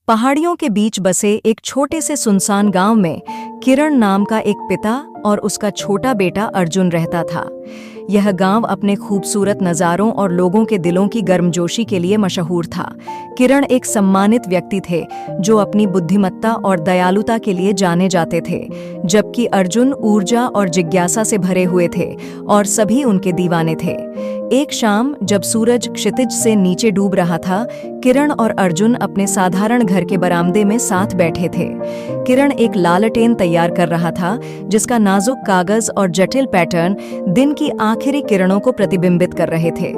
पहाड़ियों के बीच बसे एक छोटे से सुनसान गांव में किरण नाम का एक पिता और उसका छोटा बेटा अर्जुन रहता था। यह गांव अपने खूबसूरत नज़ारों और लोगों के दिलों की गर्मजोशी के लिए मशहूर था। किरण एक सम्मानित व्यक्ति थे जो अपनी बुद्धिमत्ता और दयालुता के लिए जाने जाते थे, जबकि अर्जुन ऊर्जा और जिज्ञासा से भरे हुए थे और सभी उनके दीवाने थे। एक शाम जब सूरज क्षितिज से नीचे डूब रहा था, किरण और अर्जुन अपने साधारण घर के बरामदे में साथ बैठे थे। किरण एक लालटेन तैयार कर रहा था जिसका नाजुक कागज और जटिल पैटर्न दिन की आखिरी किरणों को प्रतिबिंबित कर रहे थे।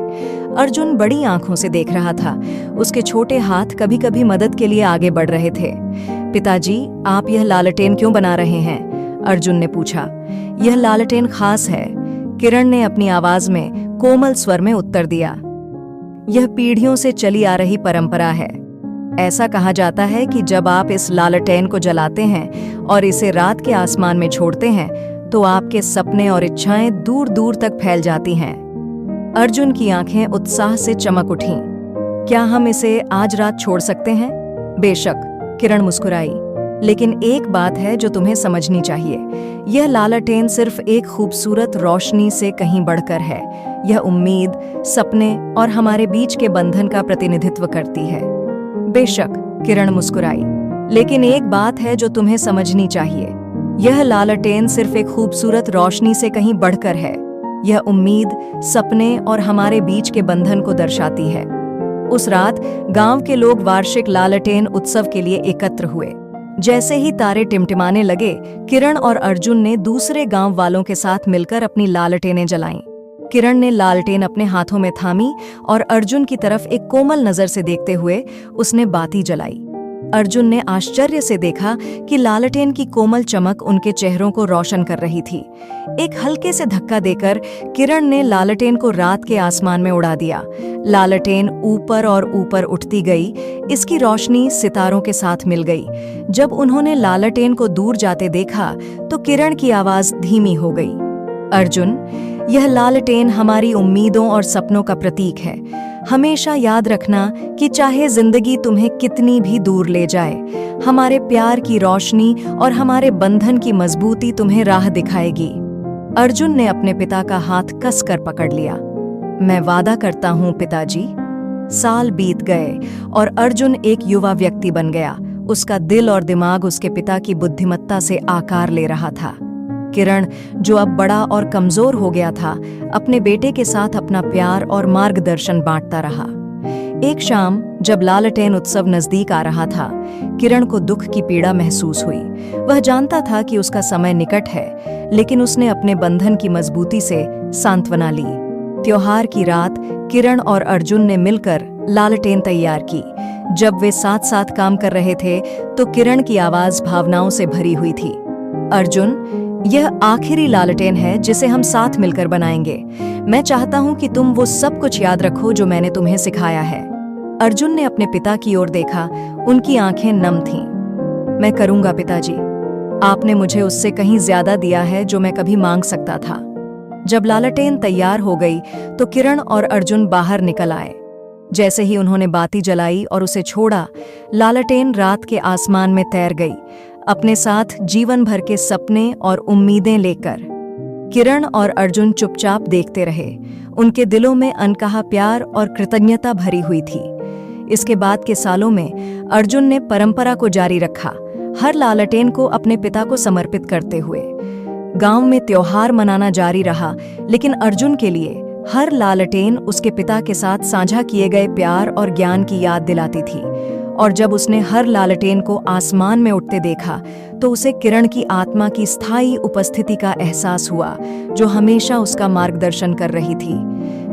अर्जुन बड़ी आंखों से देख रहा था। उसके छोटे हाथ कभी कभी मदद के लिए आगे बढ़ रहे थे। पिताजी, आप यह लालटेन क्यों बना रहे हैं? अर्जुन ने पूछा। यह लालटेन खास है, किरण ने अपनी आवाज में कोमल स्वर में उत्तर दिया। यह पीढ़ियों से चली आ रही परंपरा है। ऐसा कहा जाता है कि जब आप इस लालटेन को जलाते हैं और इसे रात के आसमान में छोड़ते हैं तो आपके सपने और इच्छाएं दूर दूर तक फैल जाती हैं। अर्जुन की आंखें उत्साह से चमक उठीं। क्या हम इसे आज रात छोड़ सकते हैं? बेशक, किरण मुस्कुराई। लेकिन एक बात है जो तुम्हें समझनी चाहिए। यह लालटेन सिर्फ एक खूबसूरत रोशनी से कहीं बढ़कर है। यह उम्मीद, सपने और हमारे बीच के बंधन का प्रतिनिधित्व करती है। बेशक, किरण मुस्कुराई। लेकिन एक बात है जो तुम्हें समझनी चाहिए। यह लालटेन सिर्फ एक खूबसूरत रोशनी से कहीं बढ़कर है। यह उम्मीद, सपने और हमारे बीच के बंधन को दर्शाती है। उस रात गांव के लोग वार्षिक लालटेन उत्सव के लिए एकत्र हुए। जैसे ही तारे टिमटिमाने लगे, किरण और अर्जुन ने दूसरे गांव वालों के साथ मिलकर अपनी लालटेनें जलाईं। किरण ने लालटेन अपने हाथों में थामी और अर्जुन की तरफ एक कोमल नजर से देखते हुए उसने बाती जलाई। अर्जुन ने आश्चर्य से देखा कि लालटेन की कोमल चमक उनके चेहरों को रोशन कर रही थी। एक हल्के से धक्का देकर किरण ने लालटेन को रात के आसमान में उड़ा दिया। लालटेन ऊपर और ऊपर उठती गई। इसकी रोशनी सितारों के साथ मिल गई। जब उन्होंने लालटेन को दूर जाते देखा तो किरण की आवाज धीमी हो गई। अर्जुन, यह लालटेन हमारी उम्मीदों और सपनों का प्रतीक है। हमेशा याद रखना कि चाहे जिंदगी तुम्हें कितनी भी दूर ले जाए, हमारे प्यार की रोशनी और हमारे बंधन की मजबूती तुम्हें राह दिखाएगी। अर्जुन ने अपने पिता का हाथ कसकर पकड़ लिया। मैं वादा करता हूँ पिताजी। साल बीत गए और अर्जुन एक युवा व्यक्ति बन गया। उसका दिल और दिमाग उसके पिता की बुद्धिमत्ता से आकार ले रहा था। किरण, जो अब बड़ा और कमजोर हो गया था, अपने बेटे के साथ अपना प्यार और मार्गदर्शन बांटता रहा। एक शाम जब लालटेन उत्सव नजदीक आ रहा था, किरण को दुख की पीड़ा महसूस हुई। वह जानता था कि उसका समय निकट है, लेकिन उसने अपने बंधन की मजबूती से सांत्वना ली। त्योहार की रात किरण और अर्जुन ने मिलकर लालटेन तैयार की। जब वे साथ साथ काम कर रहे थे तो किरण की आवाज भावनाओं से भरी हुई थी। अर्जुन, यह आखिरी लालटेन है जिसे हम साथ मिलकर बनाएंगे। मैं चाहता हूं कि तुम वो सब कुछ याद रखो जो मैंने तुम्हें सिखाया है। अर्जुन ने अपने पिता की ओर देखा। उनकी आंखें नम थीं। मैं करूंगा पिताजी। आपने मुझे उससे कहीं ज्यादा दिया है जो मैं कभी मांग सकता था। जब लालटेन तैयार हो गई तो किरण और अर्जुन बाहर निकल आए। जैसे ही उन्होंने बाती जलाई और उसे छोड़ा, लालटेन रात के आसमान में तैर गई, अपने साथ जीवन भर के सपने और उम्मीदें लेकर। किरण और अर्जुन चुपचाप देखते रहे। उनके दिलों में अनकहा प्यार और कृतज्ञता भरी हुई थी। इसके बाद के सालों में अर्जुन ने परंपरा को जारी रखा, हर लालटेन को अपने पिता को समर्पित करते हुए। गांव में त्योहार मनाना जारी रहा, लेकिन अर्जुन के लिए हर लालटेन उसके पिता के साथ साझा किए गए प्यार और ज्ञान की याद दिलाती थी। और जब उसने हर लालटेन को आसमान में उठते देखा तो उसे किरण की आत्मा की स्थायी उपस्थिति का एहसास हुआ, जो हमेशा उसका मार्गदर्शन कर रही थी।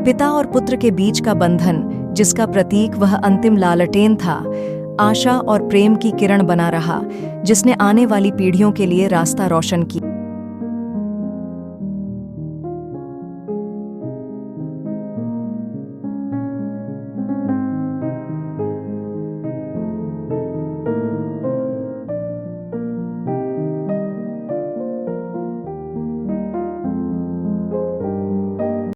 पिता और पुत्र के बीच का बंधन, जिसका प्रतीक वह अंतिम लालटेन था, आशा और प्रेम की किरण बना रहा, जिसने आने वाली पीढ़ियों के लिए रास्ता रोशन किया।